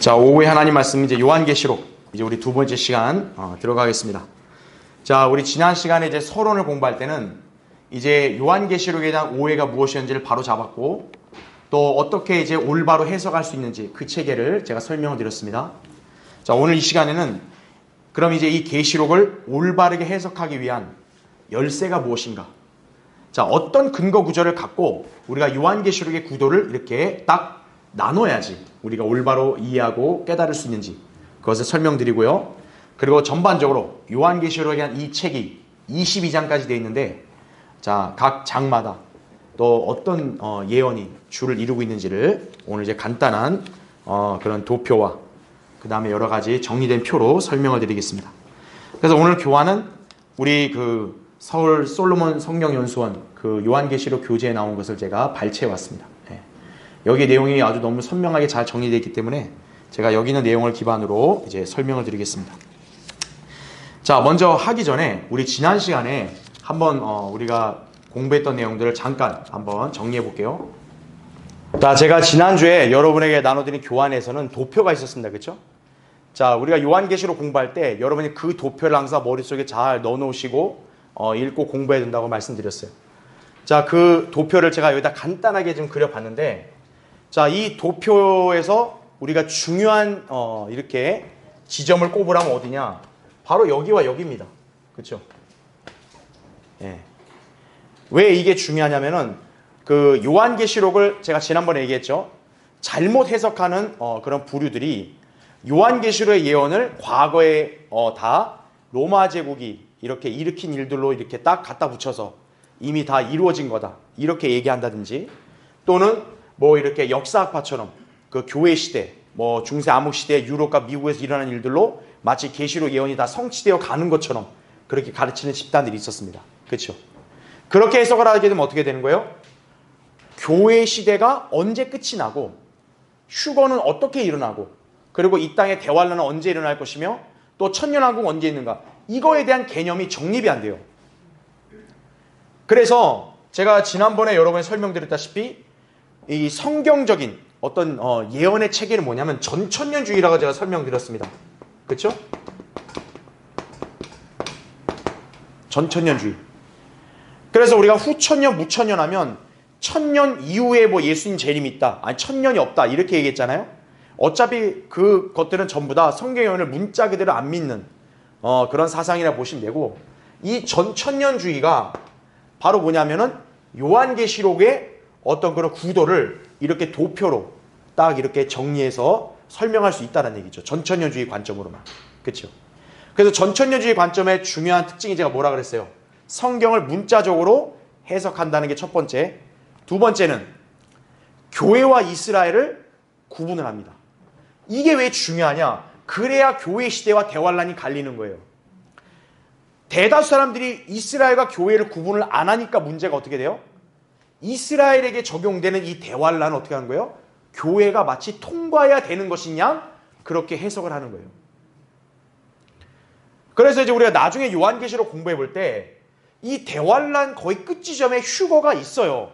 자, 오후에 하나님 말씀 이제 요한계시록 이제 우리 두 번째 시간 들어가겠습니다. 자, 우리 지난 시간에 이제 서론을 공부할 때는 이제 요한계시록에 대한 오해가 무엇이었는지를 바로 잡았고 또 어떻게 이제 올바로 해석할 수 있는지 그 체계를 제가 설명을 드렸습니다. 자, 오늘 이 시간에는 그럼 이제 이 계시록을 올바르게 해석하기 위한 열쇠가 무엇인가? 자, 어떤 근거 구조를 갖고 우리가 요한계시록의 구도를 이렇게 딱 나눠야지 우리가 올바로 이해하고 깨달을 수 있는지 그것을 설명드리고요. 그리고 전반적으로 요한계시록에 대한 이 책이 22장까지 되어 있는데 자, 각 장마다 또 어떤 예언이 주를 이루고 있는지를 오늘 이제 간단한 그런 도표와 그 다음에 여러 가지 정리된 표로 설명을 드리겠습니다. 그래서 오늘 교환은 우리 그 서울 솔로몬 성경연수원 그 요한계시록 교재에 나온 것을 제가 발췌해 왔습니다. 여기 내용이 아주 너무 선명하게 잘 정리되어 있기 때문에 제가 여기 있는 내용을 기반으로 이제 설명을 드리겠습니다. 자, 먼저 하기 전에 우리 지난 시간에 한번 우리가 공부했던 내용들을 잠깐 한번 정리해 볼게요. 자, 제가 지난주에 여러분에게 나눠드린 교환에서는 도표가 있었습니다. 그렇죠? 자, 우리가 요한계시록 공부할 때 여러분이 그 도표를 항상 머릿속에 잘 넣어 놓으시고 읽고 공부해야 된다고 말씀드렸어요. 자, 그 도표를 제가 여기다 간단하게 좀 그려봤는데 자, 이 도표에서 우리가 중요한 이렇게 지점을 꼽으라면 어디냐? 바로 여기와 여기입니다. 그렇죠? 예. 왜 이게 중요하냐면은 그 요한계시록을 제가 지난번에 얘기했죠. 잘못 해석하는 그런 부류들이 요한계시록의 예언을 과거에 다 로마 제국이 이렇게 일으킨 일들로 이렇게 딱 갖다 붙여서 이미 다 이루어진 거다. 이렇게 얘기한다든지 또는 뭐 이렇게 역사학파처럼 그 교회 시대, 뭐 중세 암흑 시대 유럽과 미국에서 일어난 일들로 마치 계시록 예언이 다 성취되어 가는 것처럼 그렇게 가르치는 집단들이 있었습니다. 그렇죠? 그렇게 해석을 하게 되면 어떻게 되는 거예요? 교회 시대가 언제 끝이 나고 휴거는 어떻게 일어나고 그리고 이 땅의 대환란은 언제 일어날 것이며 또 천년왕국은 언제 있는가 이거에 대한 개념이 정립이 안 돼요. 그래서 제가 지난번에 여러분에 설명드렸다시피 이 성경적인 어떤 예언의 체계는 뭐냐면 전천년주의라고 제가 설명드렸습니다. 그렇죠? 전천년주의. 그래서 우리가 후천년, 무천년 하면 천년 이후에 뭐 예수님 재림이 있다. 아니 천년이 없다. 이렇게 얘기했잖아요. 어차피 그 것들은 전부 다 성경 예언을 문자 그대로 안 믿는 그런 사상이라 보시면 되고 이 전천년주의가 바로 뭐냐면은 요한계시록의 어떤 그런 구도를 이렇게 도표로 딱 이렇게 정리해서 설명할 수 있다는 얘기죠. 전천년주의 관점으로만. 그렇죠? 그래서 전천년주의 관점의 중요한 특징이 제가 뭐라 그랬어요? 성경을 문자적으로 해석한다는 게 첫 번째. 두 번째는 교회와 이스라엘을 구분을 합니다. 이게 왜 중요하냐? 그래야 교회 시대와 대환란이 갈리는 거예요. 대다수 사람들이 이스라엘과 교회를 구분을 안 하니까 문제가 어떻게 돼요? 이스라엘에게 적용되는 이 대환란은 어떻게 하는 거예요? 교회가 마치 통과해야 되는 것이냐? 그렇게 해석을 하는 거예요. 그래서 이제 우리가 나중에 요한계시록 공부해 볼 때 이 대환란 거의 끝 지점에 휴거가 있어요.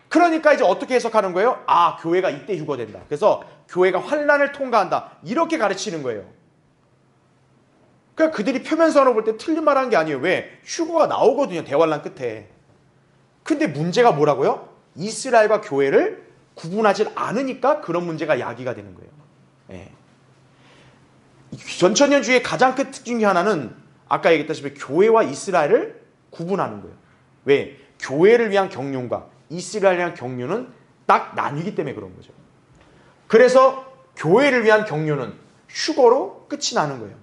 그러니까 이제 어떻게 해석하는 거예요? 아, 교회가 이때 휴거된다. 그래서 교회가 환란을 통과한다. 이렇게 가르치는 거예요. 그러니까 그들이 표면선으로 볼 때 틀린 말 한 게 아니에요. 왜? 휴거가 나오거든요. 대환란 끝에. 근데 문제가 뭐라고요? 이스라엘과 교회를 구분하지 않으니까 그런 문제가 야기가 되는 거예요. 예. 전천년주의의 가장 큰 특징 중 하나는 아까 얘기했다시피 교회와 이스라엘을 구분하는 거예요. 왜? 교회를 위한 경륜과 이스라엘을 위한 경륜은 딱 나뉘기 때문에 그런 거죠. 그래서 교회를 위한 경륜은 휴거로 끝이 나는 거예요.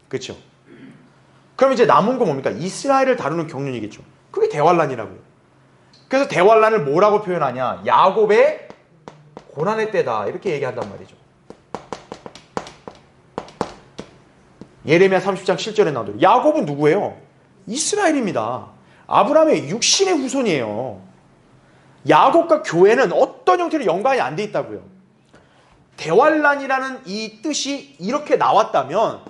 그렇죠? 그럼 이제 남은 거 뭡니까? 이스라엘을 다루는 경륜이겠죠. 그게 대환란이라고요. 그래서 대환란을 뭐라고 표현하냐? 야곱의 고난의 때다. 이렇게 얘기한단 말이죠. 예레미야 30장 7절에 나오죠. 야곱은 누구예요? 이스라엘입니다. 아브라함의 육신의 후손이에요. 야곱과 교회는 어떤 형태로 연관이 안 돼 있다고요. 대환란이라는 이 뜻이 이렇게 나왔다면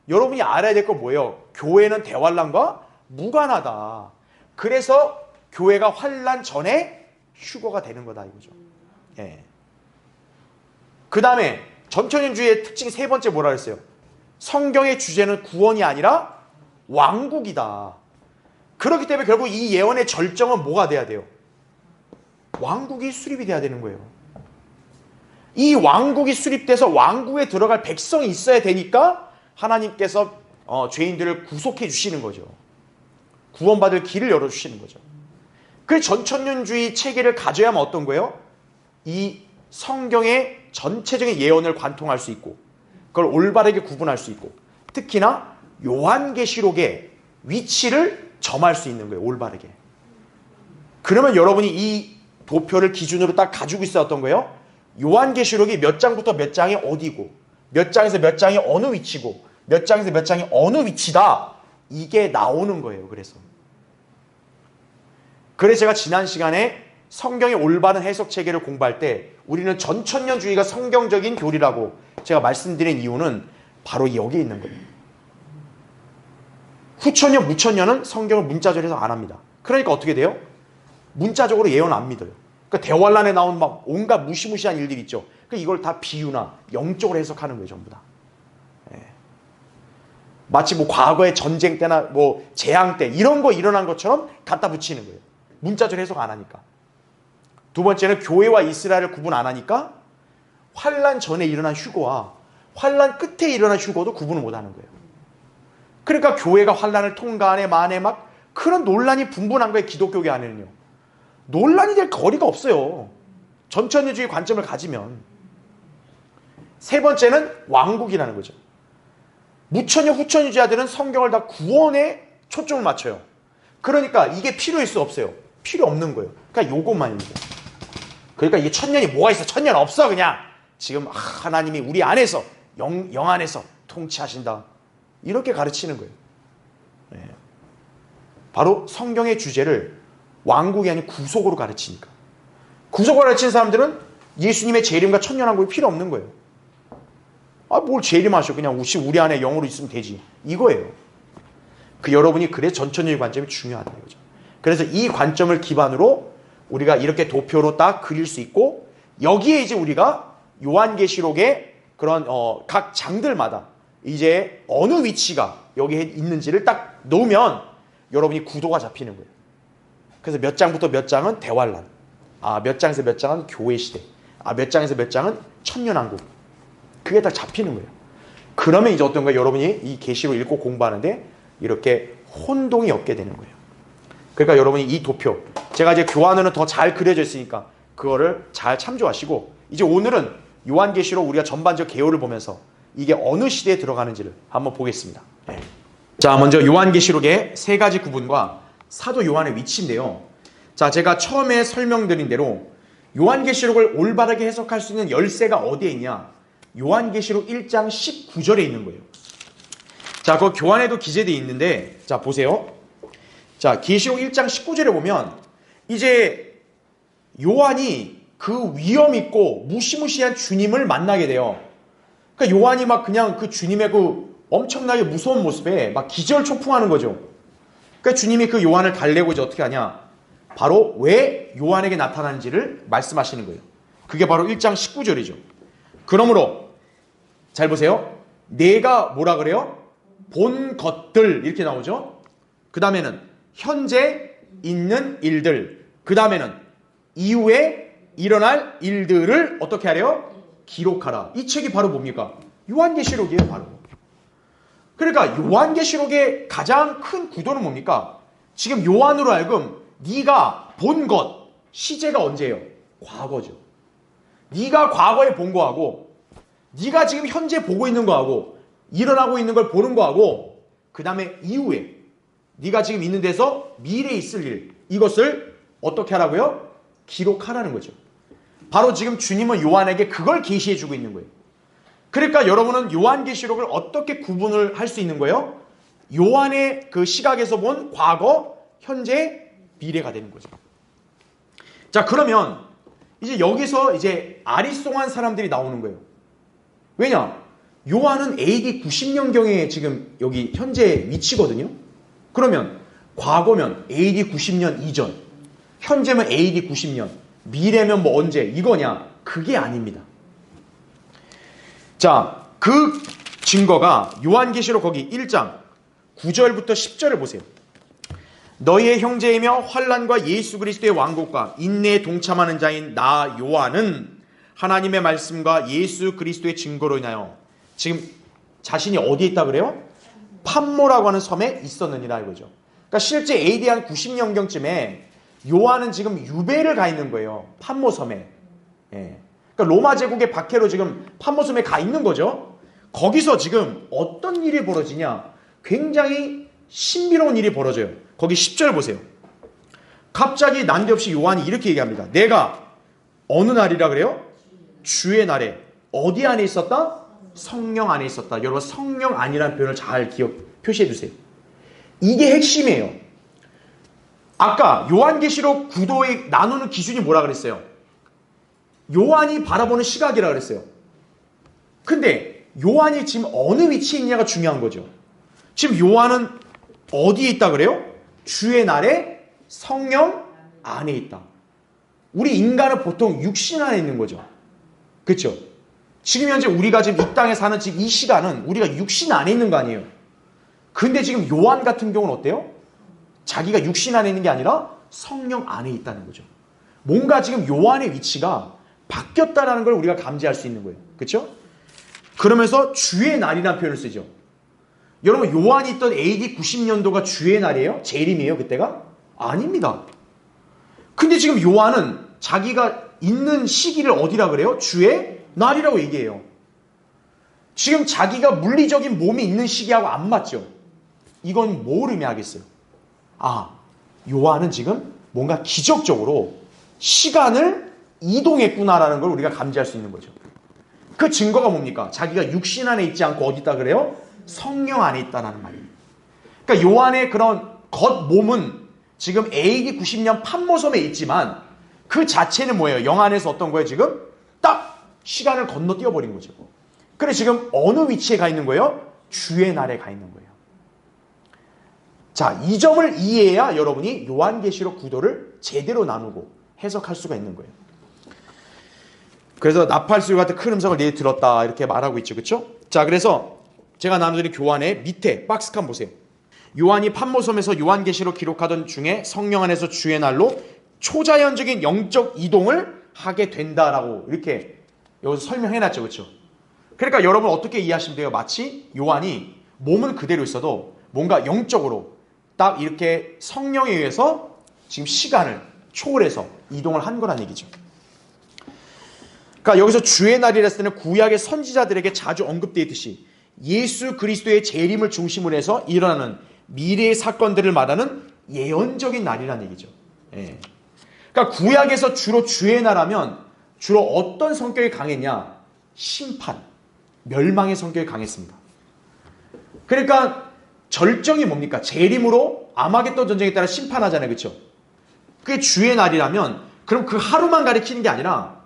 여러분이 알아야 될 건 뭐예요? 교회는 대환란과 무관하다. 그래서 교회가 환란 전에 휴거가 되는 거다 이거죠. 예. 그 다음에 전천년주의의 특징 세 번째 뭐라 그랬어요? 성경의 주제는 구원이 아니라 왕국이다. 그렇기 때문에 결국 이 예언의 절정은 뭐가 돼야 돼요? 왕국이 수립이 돼야 되는 거예요. 이 왕국이 수립돼서 왕국에 들어갈 백성이 있어야 되니까 하나님께서 죄인들을 구속해 주시는 거죠. 구원받을 길을 열어주시는 거죠. 그 전천년주의 체계를 가져야만 어떤 거예요? 이 성경의 전체적인 예언을 관통할 수 있고 그걸 올바르게 구분할 수 있고 특히나 요한계시록의 위치를 점할 수 있는 거예요. 올바르게. 그러면 여러분이 이 도표를 기준으로 딱 가지고 있었던 거예요. 요한계시록이 몇 장부터 몇 장이 어디고 몇 장에서 몇 장이 어느 위치고 몇 장에서 몇 장이 어느 위치다. 이게 나오는 거예요. 그래서 제가 지난 시간에 성경의 올바른 해석 체계를 공부할 때 우리는 전천년주의가 성경적인 교리라고 제가 말씀드린 이유는 바로 여기에 있는 거예요. 후천년, 무천년은 성경을 문자적으로 해석 안 합니다. 그러니까 어떻게 돼요? 문자적으로 예언 안 믿어요. 그러니까 대환란에 나온 막 온갖 무시무시한 일들이 있죠. 그러니까 이걸 다 비유나 영적으로 해석하는 거예요. 전부 다. 마치 뭐 과거의 전쟁 때나 뭐 재앙 때 이런 거 일어난 것처럼 갖다 붙이는 거예요. 문자적으로 해석 안 하니까. 두 번째는 교회와 이스라엘을 구분 안 하니까 환란 전에 일어난 휴거와 환란 끝에 일어난 휴거도 구분을 못 하는 거예요. 그러니까 교회가 환란을 통과하네 마네 막 그런 논란이 분분한 거예요. 기독교계 안에는요. 논란이 될 거리가 없어요. 전천년주의 관점을 가지면. 세 번째는 왕국이라는 거죠. 무천년 후천유지자들은 성경을 다 구원에 초점을 맞춰요. 그러니까 이게 필요할 수 없어요. 필요 없는 거예요. 그러니까 요것만입니다. 그러니까 이게 천년이 뭐가 있어? 천년 없어 그냥. 지금 하나님이 우리 안에서 영 안에서 통치하신다. 이렇게 가르치는 거예요. 네. 바로 성경의 주제를 왕국이 아닌 구속으로 가르치니까. 구속으로 가르치는 사람들은 예수님의 재림과 천년왕국이 필요 없는 거예요. 뭘 재림하셔. 그냥 우리 안에 영으로 있으면 되지. 이거예요. 여러분이 그래 전천년의 관점이 중요하다 이거죠. 그래서 이 관점을 기반으로 우리가 이렇게 도표로 딱 그릴 수 있고 여기에 이제 우리가 요한계시록의 그런 각 장들마다 이제 어느 위치가 여기에 있는지를 딱 놓으면 여러분이 구도가 잡히는 거예요. 그래서 몇 장부터 몇 장은 대환란, 몇 장에서 몇 장은 교회 시대, 몇 장에서 몇 장은 천년왕국. 그게 딱 잡히는 거예요. 그러면 이제 어떤 거예요? 여러분이 이 계시록 읽고 공부하는데 이렇게 혼동이 없게 되는 거예요. 그러니까 여러분이 이 도표, 제가 이제 교환으로는 더 잘 그려져 있으니까 그거를 잘 참조하시고 이제 오늘은 요한계시록 우리가 전반적 개요를 보면서 이게 어느 시대에 들어가는지를 한번 보겠습니다. 네. 자, 먼저 요한계시록의 세 가지 구분과 사도 요한의 위치인데요. 자, 제가 처음에 설명드린 대로 요한계시록을 올바르게 해석할 수 있는 열쇠가 어디에 있냐? 요한계시록 1장 19절에 있는 거예요. 자, 그 교환에도 기재되어 있는데, 자, 보세요. 자, 계시록 1장 19절에 보면, 이제 요한이 그 위험 있고 무시무시한 주님을 만나게 돼요. 그러니까 요한이 막 그냥 그 주님의 그 엄청나게 무서운 모습에 막 기절초풍하는 거죠. 그러니까 주님이 그 요한을 달래고 이제 어떻게 하냐? 바로 왜 요한에게 나타나는지를 말씀하시는 거예요. 그게 바로 1장 19절이죠. 그러므로 잘 보세요. 내가 뭐라 그래요? 본 것들 이렇게 나오죠. 그 다음에는 현재 있는 일들, 그 다음에는 이후에 일어날 일들을 어떻게 하래요? 기록하라. 이 책이 바로 뭡니까? 요한계시록이에요. 바로. 그러니까 요한계시록의 가장 큰 구도는 뭡니까? 지금 요한으로 하여금 네가 본 것, 시제가 언제예요? 과거죠. 네가 과거에 본 거하고 네가 지금 현재 보고 있는 거하고 일어나고 있는 걸 보는 거하고 그 다음에 이후에 네가 지금 있는 데서 미래에 있을 일, 이것을 어떻게 하라고요? 기록하라는 거죠. 바로 지금 주님은 요한에게 그걸 계시해 주고 있는 거예요. 그러니까 여러분은 요한계시록을 어떻게 구분을 할 수 있는 거예요? 요한의 그 시각에서 본 과거, 현재, 미래가 되는 거죠. 자, 그러면 이제 여기서 이제 아리송한 사람들이 나오는 거예요. 왜냐? 요한은 AD 90년경에 지금 여기 현재 위치거든요. 그러면 과거면 AD 90년 이전, 현재면 AD 90년, 미래면 뭐 언제 이거냐? 그게 아닙니다. 자, 그 증거가 요한계시록 거기 1장 9절부터 10절을 보세요. 너희의 형제이며 환난과 예수 그리스도의 왕국과 인내에 동참하는 자인 나 요한은 하나님의 말씀과 예수 그리스도의 증거로 인하여 지금 자신이 어디에 있다 그래요? pat모라고 하는 섬에 있었느니라 이거죠. 그러니까 실제 AD 한 90년경쯤에 요한은 지금 유배를 가 있는 거예요. pat모 섬에. 예. 그러니까 로마 제국의 박해로 지금 pat모 섬에 가 있는 거죠. 거기서 지금 어떤 일이 벌어지냐? 굉장히 신비로운 일이 벌어져요. 거기 10절 보세요. 갑자기 난데없이 요한이 이렇게 얘기합니다. 내가 어느 날이라 그래요? 주의 날에 어디 안에 있었다? 성령 안에 있었다. 여러분 성령 안이라는 표현을 잘 표시해 두세요. 이게 핵심이에요. 아까 요한계시록 구도에 나누는 기준이 뭐라 그랬어요? 요한이 바라보는 시각이라 그랬어요. 근데 요한이 지금 어느 위치에 있냐가 중요한 거죠. 지금 요한은 어디에 있다 그래요? 주의 날에 성령 안에 있다. 우리 인간은 보통 육신 안에 있는 거죠. 그렇죠? 지금 현재 우리가 지금 이 땅에 사는 지금 이 시간은 우리가 육신 안에 있는 거 아니에요. 근데 지금 요한 같은 경우는 어때요? 자기가 육신 안에 있는 게 아니라 성령 안에 있다는 거죠. 뭔가 지금 요한의 위치가 바뀌었다라는 걸 우리가 감지할 수 있는 거예요. 그렇죠? 그러면서 주의 날이라는 표현을 쓰죠. 여러분 요한이 있던 AD 90년도가 주의 날이에요? 재림이에요 그때가? 아닙니다. 근데 지금 요한은 자기가 있는 시기를 어디라 그래요? 주의 날이라고 얘기해요. 지금 자기가 물리적인 몸이 있는 시기하고 안 맞죠? 이건 뭘 의미하겠어요? 아, 요한은 지금 뭔가 기적적으로 시간을 이동했구나라는 걸 우리가 감지할 수 있는 거죠. 그 증거가 뭡니까? 자기가 육신 안에 있지 않고 어디 있다 그래요? 성령 안에 있다는 말이에요. 그러니까 요한의 그런 겉몸은 지금 AD 90년 pat모섬에 있지만 그 자체는 뭐예요? 영 안에서 어떤 거예요? 지금 딱 시간을 건너뛰어 버린 거죠. 그래 지금 어느 위치에 가 있는 거예요? 주의 날에 가 있는 거예요. 자, 이 점을 이해해야 여러분이 요한계시록 구도를 제대로 나누고 해석할 수가 있는 거예요. 그래서 나팔수요 같은 큰 음성을 내게 들었다 이렇게 말하고 있죠. 그렇죠? 자, 그래서 제가 나눠드린 교환의 밑에 박스칸 보세요. 요한이 pat모섬에서 요한계시록 기록하던 중에 성령 안에서 주의 날로 초자연적인 영적 이동을 하게 된다라고 이렇게 여기서 설명해놨죠. 그렇죠? 그러니까 여러분 어떻게 이해하시면 돼요? 마치 요한이 몸은 그대로 있어도 뭔가 영적으로 딱 이렇게 성령에 의해서 지금 시간을 초월해서 이동을 한 거란 얘기죠. 그러니까 여기서 주의 날이라 했을 때는 구약의 선지자들에게 자주 언급되어 있듯이 예수 그리스도의 재림을 중심으로 해서 일어나는 미래의 사건들을 말하는 예언적인 날이라는 얘기죠. 예. 그러니까 구약에서 주로 주의 날하면 주로 어떤 성격이 강했냐? 심판, 멸망의 성격이 강했습니다. 그러니까 절정이 뭡니까? 재림으로 아마겟돈 전쟁에 따라 심판하잖아요. 그렇죠? 그게 주의 날이라면 그럼 그 하루만 가리키는 게 아니라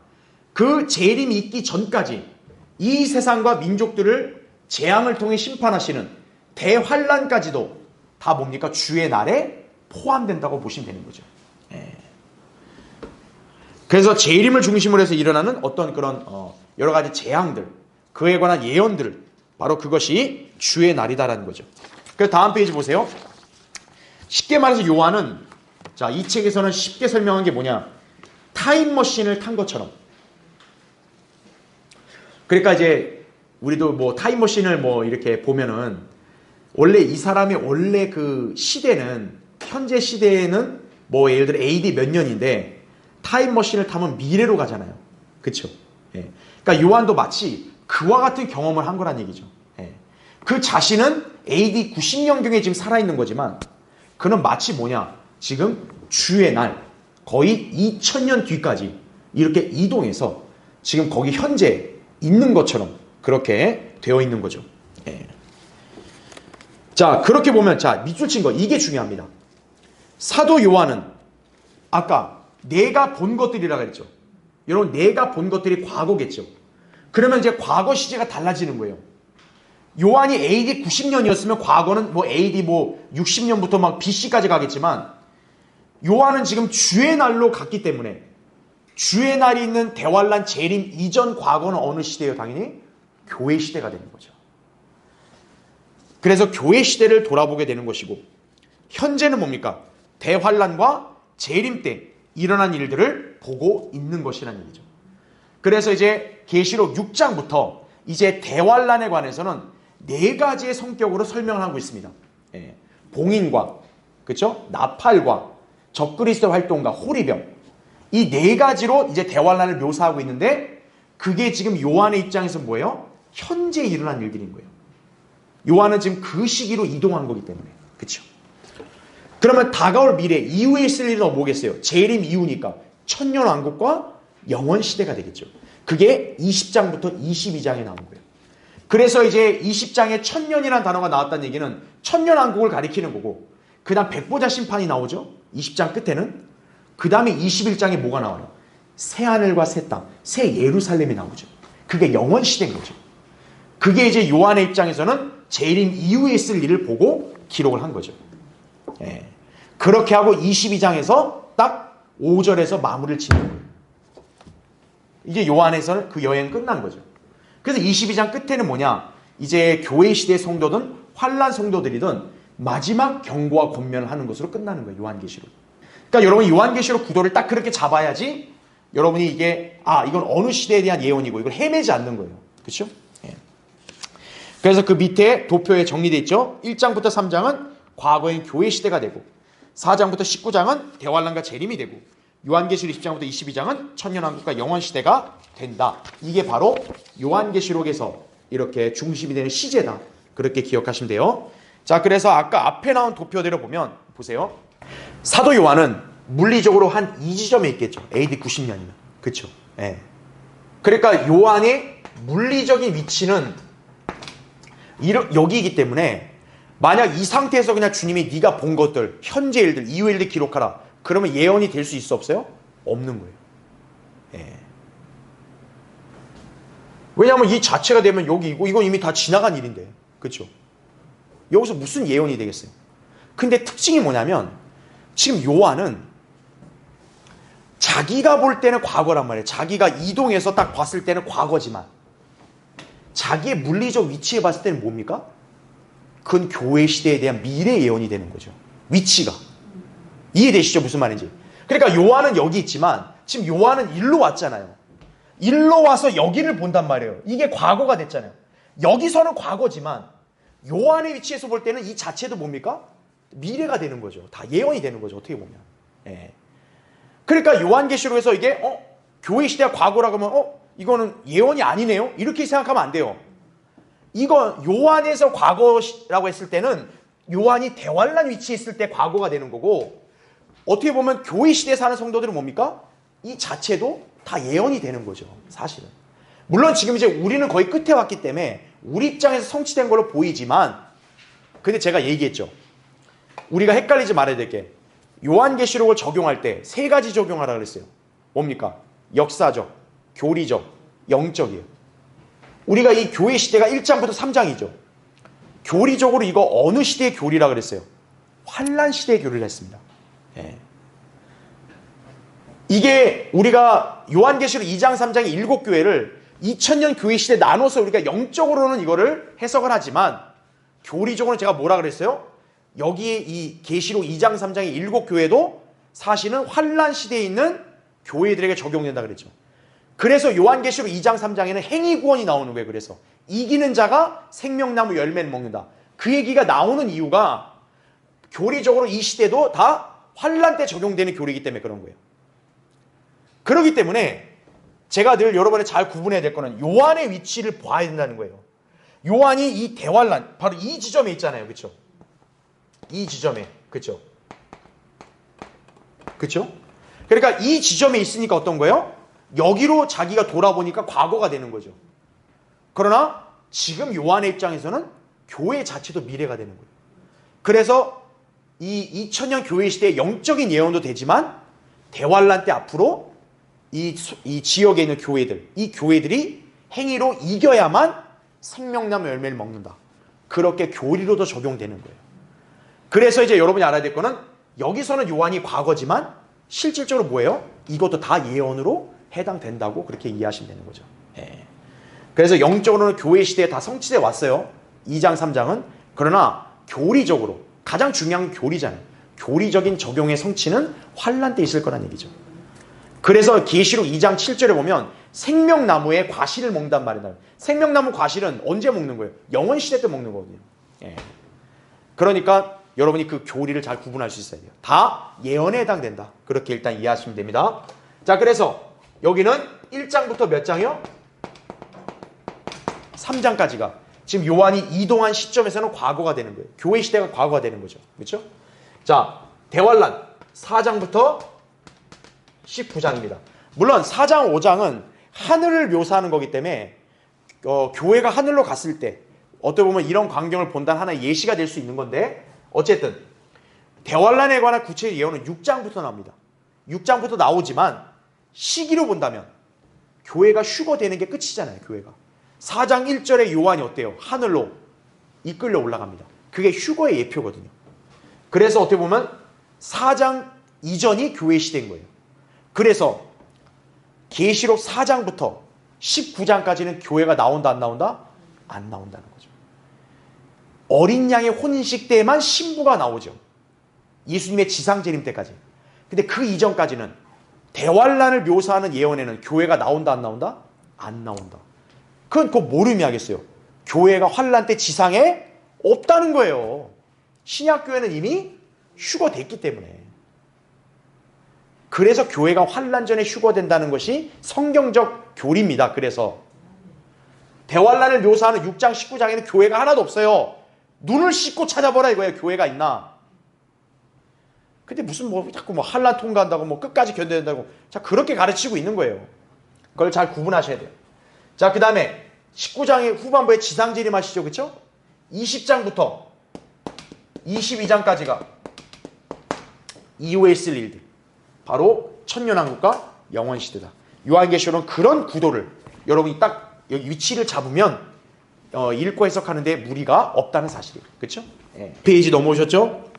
그 재림이 있기 전까지 이 세상과 민족들을 재앙을 통해 심판하시는 대환란까지도 다 뭡니까? 주의 날에 포함된다고 보시면 되는 거죠. 예. 그래서 재림을 중심으로 해서 일어나는 어떤 그런 여러 가지 재앙들, 그에 관한 예언들, 바로 그것이 주의 날이다라는 거죠. 그래서 다음 페이지 보세요. 쉽게 말해서 요한은 자, 이 책에서는 쉽게 설명한 게 뭐냐? 타임머신을 탄 것처럼. 그러니까 이제 우리도 뭐 타임머신을 뭐 이렇게 보면은 원래 이 사람이 원래 그 시대는 현재 시대에는 뭐 예를 들어 AD 몇 년인데 타임머신을 타면 미래로 가잖아요. 그렇죠? 예. 그러니까 요한도 마치 그와 같은 경험을 한 거란 얘기죠. 예. 그 자신은 AD 90년경에 지금 살아있는 거지만 그는 마치 뭐냐? 지금 주의 날 거의 2000년 뒤까지 이렇게 이동해서 지금 거기 현재 있는 것처럼 그렇게 되어 있는 거죠. 예. 자, 그렇게 보면 자, 밑줄 친 거 이게 중요합니다. 사도 요한은 아까 내가 본 것들이라고 했죠. 여러분 내가 본 것들이 과거겠죠. 그러면 이제 과거 시제가 달라지는 거예요. 요한이 AD 90년이었으면 과거는 뭐 AD 뭐 60년부터 막 BC까지 가겠지만 요한은 지금 주의 날로 갔기 때문에 주의 날이 있는 대환란 재림 이전 과거는 어느 시대예요? 당연히 교회 시대가 되는 거죠. 그래서 교회 시대를 돌아보게 되는 것이고, 현재는 뭡니까? 대환란과 재림 때 일어난 일들을 보고 있는 것이라는 얘기죠. 그래서 이제 계시록 6장부터 이제 대환란에 관해서는 4가지의 성격으로 설명하고 있습니다. 봉인과, 그렇죠? 나팔과 적그리스도 활동과 호리병, 이 4가지로 이제 대환란을 묘사하고 있는데, 그게 지금 요한의 입장에서 뭐예요? 현재 일어난 일들인 거예요. 요한은 지금 그 시기로 이동한 거기 때문에. 그렇죠? 그러면 다가올 미래 이후에 있을 일은 뭐겠어요? 재림 이후니까 천년왕국과 영원시대가 되겠죠. 그게 20장부터 22장에 나온 거예요. 그래서 이제 20장에 천년이라는 단어가 나왔다는 얘기는 천년왕국을 가리키는 거고, 그 다음 백보자 심판이 나오죠. 20장 끝에는. 그 다음에 21장에 뭐가 나와요? 새하늘과 새 땅, 새 예루살렘이 나오죠. 그게 영원시대인 거죠. 그게 이제 요한의 입장에서는 재림 이후에 있을 일을 보고 기록을 한 거죠. 그렇게 하고 22장에서 딱 5절에서 마무리를 짓는 거예요. 이제 요한에서는 그 여행 끝난 거죠. 그래서 22장 끝에는 뭐냐? 이제 교회 시대 성도든 환란 성도들이든 마지막 경고와 권면을 하는 것으로 끝나는 거예요. 요한계시록. 그러니까 여러분 요한계시록 구도를 딱 그렇게 잡아야지 여러분이 이게 이건 어느 시대에 대한 예언이고 이걸 헤매지 않는 거예요. 그렇죠? 그래서 그 밑에 도표에 정리되어 있죠. 1장부터 3장은 과거인 교회 시대가 되고, 4장부터 19장은 대환란과 재림이 되고, 요한계시록 20장부터 22장은 천년왕국과 영원시대가 된다. 이게 바로 요한계시록에서 이렇게 중심이 되는 시제다. 그렇게 기억하시면 돼요. 자, 그래서 아까 앞에 나온 도표대로 보면 보세요. 사도 요한은 물리적으로 한 이 지점에 있겠죠. AD 90년이면. 그렇죠? 그러니까 요한의 물리적인 위치는 여기이기 때문에, 만약 이 상태에서 그냥 주님이 네가 본 것들, 현재 일들, 이후 일들 기록하라, 그러면 예언이 될 수 있어 없어요? 없는 거예요. 왜냐하면 이 자체가 되면 여기이고 이건 이미 다 지나간 일인데, 그렇죠? 여기서 무슨 예언이 되겠어요? 근데 특징이 뭐냐면 지금 요한은 자기가 볼 때는 과거란 말이에요. 자기가 이동해서 딱 봤을 때는 과거지만 자기의 물리적 위치에 봤을 때는 뭡니까? 그건 교회 시대에 대한 미래 예언이 되는 거죠. 위치가. 이해되시죠? 무슨 말인지. 그러니까 요한은 여기 있지만 지금 요한은 일로 왔잖아요. 일로 와서 여기를 본단 말이에요. 이게 과거가 됐잖아요. 여기서는 과거지만 요한의 위치에서 볼 때는 이 자체도 뭡니까? 미래가 되는 거죠. 다 예언이 되는 거죠. 어떻게 보면. 그러니까 요한계시록에서 이게 교회 시대가 과거라고 하면 이거는 예언이 아니네요. 이렇게 생각하면 안 돼요. 이거 요한에서 과거라고 했을 때는 요한이 대환란 위치에 있을 때 과거가 되는 거고, 어떻게 보면 교회 시대에 사는 성도들은 뭡니까? 이 자체도 다 예언이 되는 거죠. 사실은. 물론 지금 이제 우리는 거의 끝에 왔기 때문에 우리 입장에서 성취된 걸로 보이지만, 근데 제가 얘기했죠. 우리가 헷갈리지 말아야 될 게, 요한계시록을 적용할 때 3가지 적용하라 그랬어요. 뭡니까? 역사적, 교리적, 영적이에요. 우리가 이 교회 시대가 1장부터 3장이죠. 교리적으로 이거 어느 시대의 교리라 그랬어요? 환란 시대의 교리를 했습니다. 이게 우리가 요한계시록 2장 3장의 7교회를 2000년 교회 시대에 나눠서 우리가 영적으로는 이거를 해석을 하지만 교리적으로는 제가 뭐라 그랬어요? 여기에 이 계시록 2장 3장의 7교회도 사실은 환란 시대에 있는 교회들에게 적용된다 그랬죠. 그래서 요한계시록 2장 3장에는 행위구원이 나오는 거예요. 그래서 이기는 자가 생명나무 열매를 먹는다. 그 얘기가 나오는 이유가 교리적으로 이 시대도 다 환란 때 적용되는 교리이기 때문에 그런 거예요. 그렇기 때문에 제가 늘 여러분이 잘 구분해야 될 거는 요한의 위치를 봐야 된다는 거예요. 요한이 이 대환란, 바로 이 지점에 있잖아요. 그렇죠? 이 지점에. 그렇죠? 그렇죠? 그러니까 이 지점에 있으니까 어떤 거예요? 여기로 자기가 돌아보니까 과거가 되는 거죠. 그러나 지금 요한의 입장에서는 교회 자체도 미래가 되는 거예요. 그래서 이 2000년 교회 시대의 영적인 예언도 되지만 대환란 때 앞으로 이 지역에 있는 교회들, 이 교회들이 행위로 이겨야만 생명나무 열매를 먹는다. 그렇게 교리로도 적용되는 거예요. 그래서 이제 여러분이 알아야 될 거는 여기서는 요한이 과거지만 실질적으로 뭐예요? 이것도 다 예언으로 해당된다고 그렇게 이해하시면 되는 거죠. 그래서 영적으로는 교회 시대에 다 성취돼 왔어요. 2장, 3장은. 그러나 교리적으로 가장 중요한 건 교리잖아요. 교리적인 적용의 성취는 환란 때 있을 거란 얘기죠. 그래서 계시록 2장 7절에 보면 생명나무의 과실을 먹는단 말이 나와요. 생명나무 과실은 언제 먹는 거예요? 영원 시대 때 먹는 거거든요. 예. 그러니까 여러분이 그 교리를 잘 구분할 수 있어야 돼요. 다 예언에 해당된다. 그렇게 일단 이해하시면 됩니다. 자, 그래서 여기는 1장부터 몇 장이요? 3장까지가 지금 요한이 이동한 시점에서는 과거가 되는 거예요. 교회 시대가 과거가 되는 거죠. 그렇죠? 자, 대환란 4장부터 19장입니다. 물론 4장, 5장은 하늘을 묘사하는 거기 때문에 교회가 하늘로 갔을 때 어떻게 보면 이런 광경을 본다는 하나의 예시가 될 수 있는 건데 어쨌든 대환란에 관한 구체적 예언은 6장부터 나옵니다. 6장부터 나오지만 시기로 본다면 교회가 휴거되는 게 끝이잖아요. 교회가. 4장 1절에 요한이 어때요? 하늘로 이끌려 올라갑니다. 그게 휴거의 예표거든요. 그래서 어떻게 보면 4장 이전이 교회 시대인 거예요. 그래서 계시록 4장부터 19장까지는 교회가 나온다 안 나온다? 안 나온다는 거죠. 어린 양의 혼인식 때에만 신부가 나오죠. 예수님의 지상재림 때까지. 근데 그 이전까지는 대환란을 묘사하는 예언에는 교회가 나온다 안 나온다? 안 나온다. 그건 그 뭘 의미하겠어요? 교회가 환란 때 지상에 없다는 거예요. 신약교회는 이미 휴거됐기 때문에. 그래서 교회가 환란 전에 휴거된다는 것이 성경적 교리입니다. 그래서 대환란을 묘사하는 6장 19장에는 교회가 하나도 없어요. 눈을 씻고 찾아보라 이거예요. 교회가 있나? 근데 무슨 자꾸 환란 통과한다고 끝까지 견뎌야 된다고 자 그렇게 가르치고 있는 거예요. 그걸 잘 구분하셔야 돼요. 자, 그 다음에 19장의 후반부에 지상재림 하시죠. 그렇죠? 20장부터 22장까지가 이후에 있을 일들. 바로 천년왕국과 영원시대다. 요한계시록은 그런 구도를 여러분이 딱 여기 위치를 잡으면 읽고 해석하는데 무리가 없다는 사실이에요. 그렇죠? 네. 페이지 넘어오셨죠?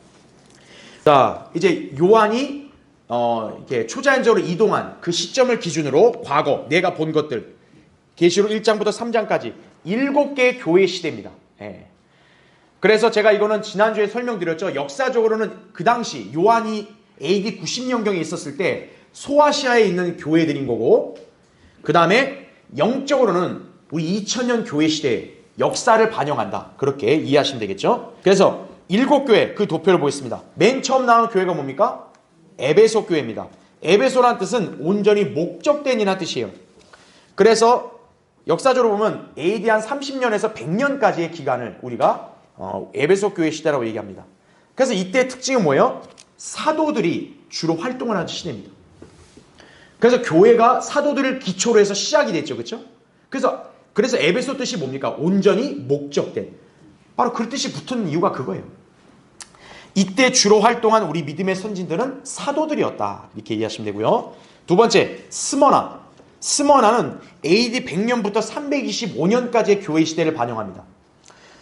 자, 이제 요한이 이렇게 초자연적으로 이동한 그 시점을 기준으로 과거 내가 본 것들 계시록 1장부터 3장까지 7개의 교회 시대입니다. 예. 그래서 제가 이거는 지난주에 설명드렸죠. 역사적으로는 그 당시 요한이 AD 90년경에 있었을 때 소아시아에 있는 교회들인 거고 그 다음에 영적으로는 우리 2000년 교회 시대의 역사를 반영한다. 그렇게 이해하시면 되겠죠. 그래서 7교회 그 도표를 보겠습니다. 맨 처음 나온 교회가 뭡니까? 에베소 교회입니다. 에베소란 뜻은 온전히 목적된 이라는 뜻이에요. 그래서 역사적으로 보면 AD 한 30년에서 100년까지의 기간을 우리가 에베소 교회 시대라고 얘기합니다. 그래서 이때 특징은 뭐예요? 사도들이 주로 활동을 하는 시대입니다. 그래서 교회가 사도들을 기초로 해서 시작이 됐죠. 그렇죠? 그래서 에베소 뜻이 뭡니까? 온전히 목적된. 바로 그 뜻이 붙은 이유가 그거예요. 이때 주로 활동한 우리 믿음의 선진들은 사도들이었다. 이렇게 이해하시면 되고요. 두 번째, 스머나. 스머나는 AD 100년부터 325년까지의 교회 시대를 반영합니다.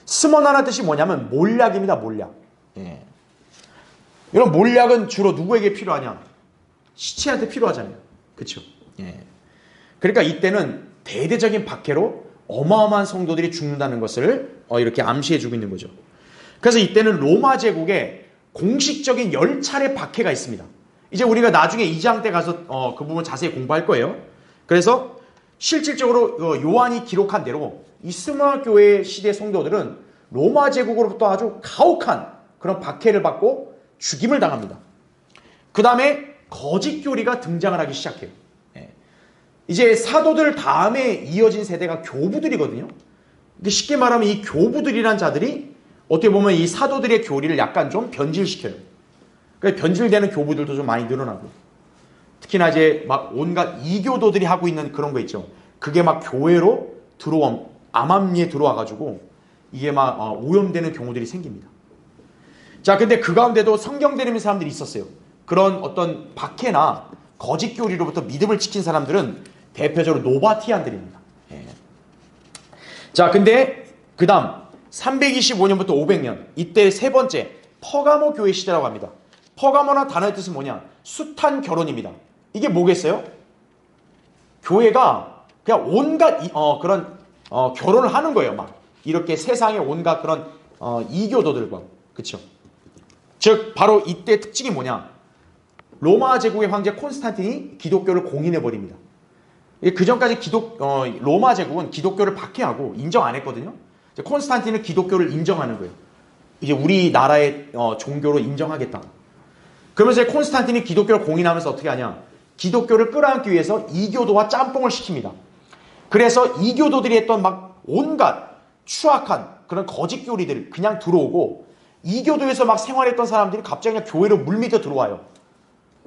스머나라는 뜻이 뭐냐면 몰약입니다. 몰약. 예. 이런 몰약은 주로 누구에게 필요하냐? 시체한테 필요하잖아요. 그렇죠? 예. 그러니까 이때는 대대적인 박해로 어마어마한 성도들이 죽는다는 것을 이렇게 암시해주고 있는 거죠. 그래서 이때는 로마 제국에 공식적인 10차례 박해가 있습니다. 이제 우리가 나중에 2장 때 가서 그 부분 자세히 공부할 거예요. 그래서 실질적으로 요한이 기록한 대로 이 스무나 교회 시대 성도들은 로마 제국으로부터 아주 가혹한 그런 박해를 받고 죽임을 당합니다. 그 다음에 거짓 교리가 등장을 하기 시작해요. 이제 사도들 다음에 이어진 세대가 교부들이거든요. 쉽게 말하면 이 교부들이란 자들이 어떻게 보면 이 사도들의 교리를 약간 좀 변질시켜요. 그러니까 변질되는 교부들도 좀 많이 늘어나고 특히나 이제 막 온갖 이교도들이 하고 있는 그런 거 있죠. 그게 막 교회로 암암리에 들어와가지고 이게 막 오염되는 경우들이 생깁니다. 자, 근데 그 가운데도 성경대림인 사람들이 있었어요. 그런 어떤 박해나 거짓 교리로부터 믿음을 지킨 사람들은 대표적으로 노바티안들입니다. 예. 자, 근데 그 다음 325년부터 500년 이때 세 번째 퍼가모 교회 시대라고 합니다. 퍼가모나 단어의 뜻은 뭐냐? 숱한 결혼입니다. 이게 뭐겠어요? 교회가 그냥 온갖 그런 결혼을 하는 거예요. 막 이렇게 세상의 온갖 그런 이교도들과. 그쵸? 즉 바로 이때 특징이 뭐냐? 로마 제국의 황제 콘스탄틴이 기독교를 공인해 버립니다. 그 전까지 로마 제국은 기독교를 박해하고 인정 안 했거든요. 이제 콘스탄틴은 기독교를 인정하는 거예요. 이제 우리나라의 종교로 인정하겠다. 그러면서 이제 콘스탄틴이 기독교를 공인하면서 어떻게 하냐? 기독교를 끌어안기 위해서 이교도와 짬뽕을 시킵니다. 그래서 이교도들이 했던 막 온갖 추악한 그런 거짓 교리들 그냥 들어오고, 이교도에서 막 생활했던 사람들이 갑자기 그냥 교회로 물밀어 들어와요.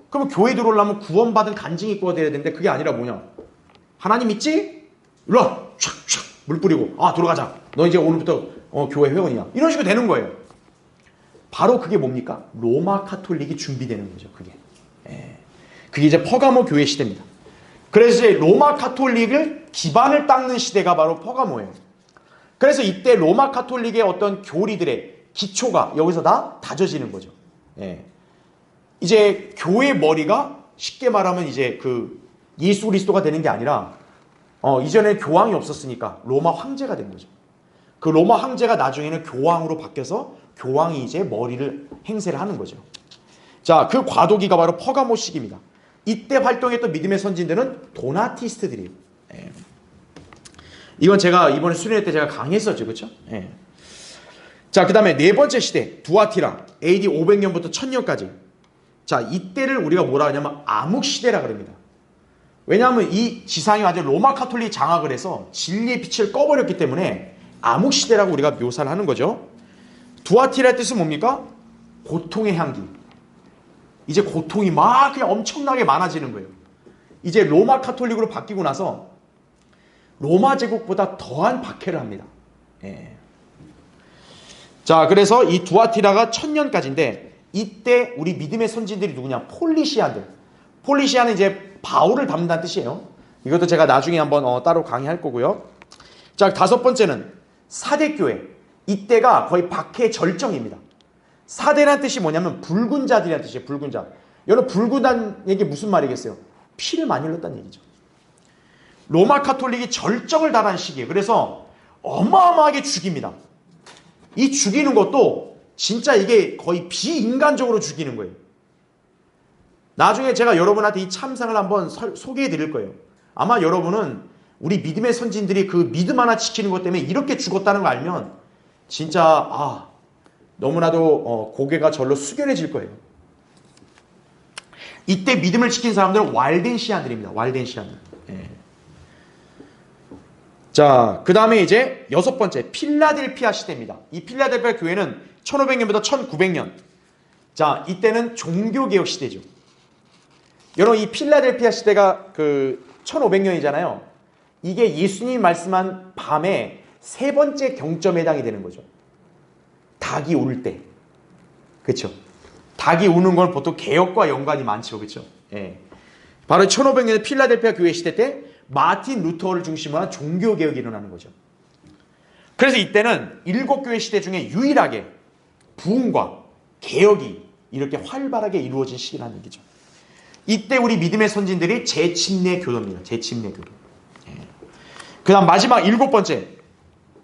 그러면 교회 들어오려면 구원받은 간증이 있고 돼야 되는데 그게 아니라 뭐냐? 하나님 믿지? 일로 와! 촥촥 물 뿌리고 들어가자. 너 이제 오늘부터 교회 회원이야. 이런 식으로 되는 거예요. 바로 그게 뭡니까? 로마 카톨릭이 준비되는 거죠. 그게 이제 퍼가모 교회 시대입니다. 그래서 이제 로마 카톨릭을 기반을 닦는 시대가 바로 퍼가모예요. 그래서 이때 로마 카톨릭의 어떤 교리들의 기초가 여기서 다 다져지는 거죠. 이제 교회 머리가 쉽게 말하면 이제 그 예수 그리스도가 되는 게 아니라 이전에 교황이 없었으니까 로마 황제가 된 거죠. 그 로마 황제가 나중에는 교황으로 바뀌어서 교황이 이제 머리를 행세를 하는 거죠. 자, 그 과도기가 바로 퍼가모 시기입니다. 이때 활동했던 믿음의 선진들은 도나티스트들이에요. 이건 제가 이번에 수련회 때 제가 강의했었죠. 그렇죠? 자, 그 다음에 네 번째 시대 두아티라 AD 500년부터 1000년까지. 자, 이때를 우리가 뭐라 하냐면 암흑시대라 그럽니다. 왜냐하면 이 지상이 완전 로마 카톨릭 장악을 해서 진리의 빛을 꺼버렸기 때문에 암흑시대라고 우리가 묘사를 하는 거죠. 두아티라의 뜻은 뭡니까? 고통의 향기. 이제 고통이 막 그냥 엄청나게 많아지는 거예요. 이제 로마 카톨릭으로 바뀌고 나서 로마 제국보다 더한 박해를 합니다. 자, 그래서 이 두아티라가 1000년까지인데 이때 우리 믿음의 선진들이 누구냐? 폴리시아들. 폴리시아는 이제 바울을 담는다는 뜻이에요. 이것도 제가 나중에 한번 따로 강의할 거고요. 자, 다섯 번째는 사대교회. 이때가 거의 박해 절정입니다. 사대란 뜻이 뭐냐면 붉은 자들이라는 뜻이에요. 붉은 자. 여러분, 붉은다는 얘기 무슨 말이겠어요? 피를 많이 흘렸다는 얘기죠. 로마 카톨릭이 절정을 달한 시기예요. 그래서 어마어마하게 죽입니다. 이 죽이는 것도 진짜 이게 거의 비인간적으로 죽이는 거예요. 나중에 제가 여러분한테 이 참상을 한번 소개해 드릴 거예요. 아마 여러분은 우리 믿음의 선진들이 그 믿음 하나 지키는 것 때문에 이렇게 죽었다는 걸 알면 진짜 너무나도 고개가 절로 숙연해질 거예요. 이때 믿음을 지킨 사람들은 왈덴시안들입니다. 왈덴시안들. 자, 그 다음에 이제 여섯 번째 필라델피아 시대입니다. 이 필라델피아 교회는 1500년부터 1900년. 자, 이때는 종교개혁 시대죠. 여러분, 이 필라델피아 시대가 그 1500년이잖아요. 이게 예수님이 말씀한 밤에 세 번째 경점에 해당이 되는 거죠. 닭이 울 때. 그렇죠? 닭이 우는 건 보통 개혁과 연관이 많죠. 그렇죠? 바로 1500년의 필라델피아 교회 시대 때 마틴 루터를 중심으로 한 종교개혁이 일어나는 거죠. 그래서 이때는 일곱 교회 시대 중에 유일하게 부흥과 개혁이 이렇게 활발하게 이루어진 시기라는 얘기죠. 이때 우리 믿음의 선진들이 재침례 교도입니다. 재침례 교도. 그 다음 마지막 일곱 번째,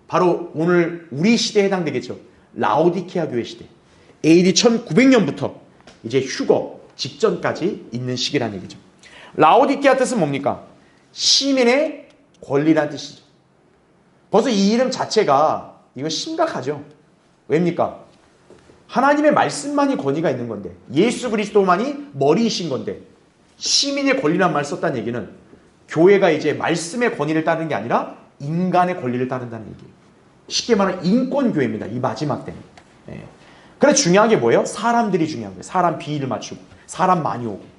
바로 오늘 우리 시대에 해당되겠죠. 라오디케아 교회 시대. AD 1900년부터 이제 휴거 직전까지 있는 시기라는 얘기죠. 라오디케아 뜻은 뭡니까? 시민의 권리라는 뜻이죠. 벌써 이 이름 자체가 이거 심각하죠. 왜입니까? 하나님의 말씀만이 권위가 있는 건데, 예수 그리스도만이 머리이신 건데, 시민의 권리란 말 썼다는 얘기는 교회가 이제 말씀의 권위를 따르는 게 아니라 인간의 권리를 따른다는 얘기예요. 쉽게 말하면 인권교회입니다. 이 마지막 때는. 그래서 중요한 게 뭐예요? 사람들이 중요한 거예요. 사람 비위를 맞추고 사람 많이 오고.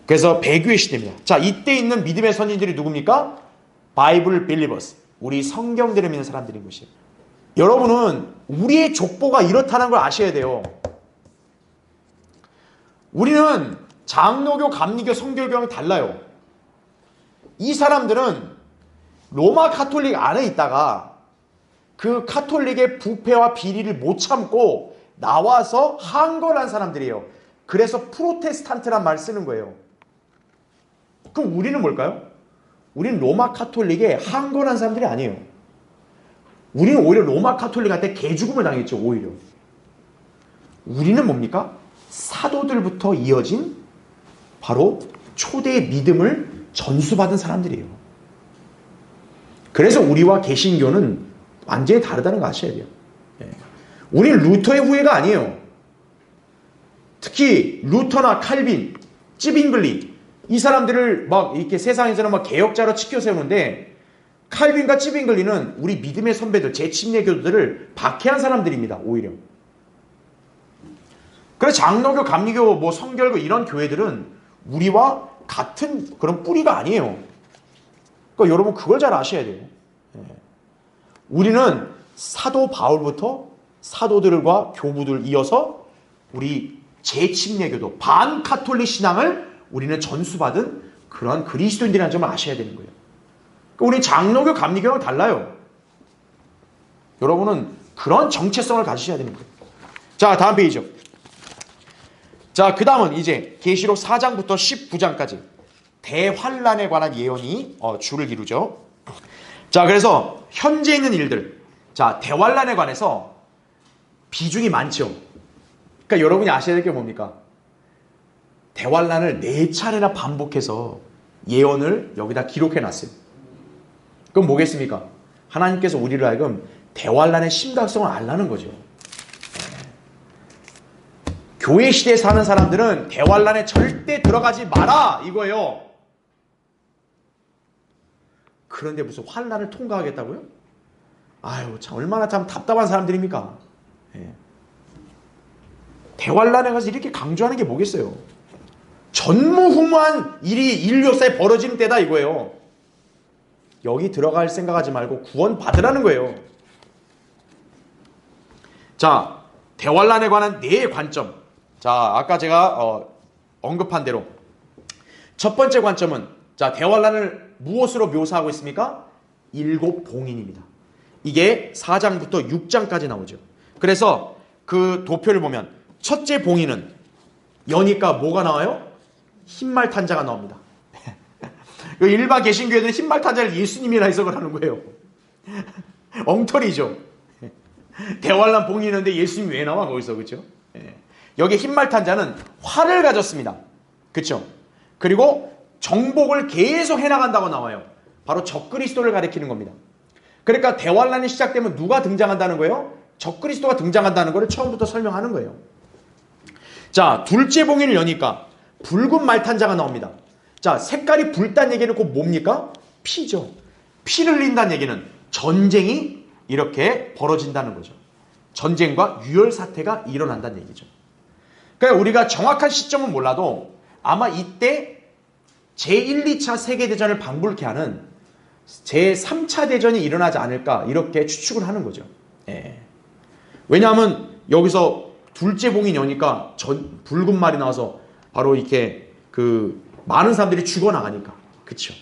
그래서 배교의 시대입니다. 자, 이때 있는 믿음의 선진들이 누굽니까? 바이블 빌리버스. 우리 성경들을 믿는 사람들인 것이에요. 여러분은 우리의 족보가 이렇다는 걸 아셔야 돼요. 우리는 장로교, 감리교, 성결교랑 달라요. 이 사람들은 로마 카톨릭 안에 있다가 그 카톨릭의 부패와 비리를 못 참고 나와서 항거한 사람들이에요. 그래서 프로테스탄트란 말을 쓰는 거예요. 그럼 우리는 뭘까요? 우리는 로마 카톨릭에 항거한 사람들이 아니에요. 우리는 오히려 로마 카톨릭한테 개죽음을 당했죠. 오히려. 우리는 뭡니까? 사도들부터 이어진 바로 초대의 믿음을 전수받은 사람들이에요. 그래서 우리와 개신교는 완전히 다르다는 거 아셔야 돼요. 우리는 루터의 후예가 아니에요. 특히 루터나 칼빈, 찌빙글리 이 사람들을 막 이렇게 세상에서는 막 개혁자로 치켜 세우는데 칼빈과 찌빙글리는 우리 믿음의 선배들, 제7례 교도들을 박해한 사람들입니다. 오히려. 그래서 장로교, 감리교, 뭐 성결교 이런 교회들은 우리와 같은 그런 뿌리가 아니에요. 그러니까 여러분 그걸 잘 아셔야 돼요. 우리는 사도 바울부터 사도들과 교부들 이어서 우리 제7례교도 반카톨릭 신앙을 우리는 전수받은 그러한 그리스도인들이라는 점을 아셔야 되는 거예요. 그러니까 우리 장로교, 감리교랑 달라요. 여러분은 그런 정체성을 가지셔야 되는 거예요. 자, 다음 페이지죠. 자, 그 다음은 이제 계시록 4장부터 19장까지 대환란에 관한 예언이 줄을 이루죠. 자, 그래서 현재 있는 일들, 자, 대환란에 관해서 비중이 많죠. 그러니까 여러분이 아셔야 될 게 뭡니까? 대환란을 4차례나 반복해서 예언을 여기다 기록해 놨어요. 그럼 뭐겠습니까? 하나님께서 우리를 하여금 대환란의 심각성을 알라는 거죠. 교회 시대에 사는 사람들은 대환란에 절대 들어가지 마라 이거예요. 그런데 무슨 환란을 통과하겠다고요? 아유, 참 얼마나 참 답답한 사람들입니까? 대환란에 가서 이렇게 강조하는 게 뭐겠어요? 전무후무한 일이 인류 역사에 벌어지는 때다 이거예요. 여기 들어갈 생각하지 말고 구원 받으라는 거예요. 자, 대환란에 관한 4 관점. 자, 아까 제가 언급한 대로 첫 번째 관점은, 자, 대환란을 무엇으로 묘사하고 있습니까? 7 봉인입니다. 이게 4장부터 6장까지 나오죠. 그래서 그 도표를 보면 첫째 봉인은 여니까 뭐가 나와요? 흰말 탄자가 나옵니다. 일반 개신교회들은 흰말 탄자를 예수님이라 해석을 하는 거예요. 엉터리죠. 대환란 봉인인데 예수님 왜 나와 거기서, 그렇죠? 여기 흰말 탄자는 활을 가졌습니다. 그렇죠? 그리고 정복을 계속 해나간다고 나와요. 바로 적그리스도를 가리키는 겁니다. 그러니까 대환란이 시작되면 누가 등장한다는 거예요? 적그리스도가 등장한다는 것을 처음부터 설명하는 거예요. 자, 둘째 봉인을 여니까 붉은 말탄자가 나옵니다. 자, 색깔이 붉다는 얘기는 곧 뭡니까? 피죠. 피를 흘린다는 얘기는 전쟁이 이렇게 벌어진다는 거죠. 전쟁과 유혈 사태가 일어난다는 얘기죠. 그러니까 우리가 정확한 시점은 몰라도 아마 이때 제1, 2차 세계대전을 방불케 하는 제3차 대전이 일어나지 않을까 이렇게 추측을 하는 거죠. 왜냐하면 여기서 둘째 봉인이 오니까 붉은 말이 나와서 바로 이렇게 많은 사람들이 죽어나가니까. 그쵸?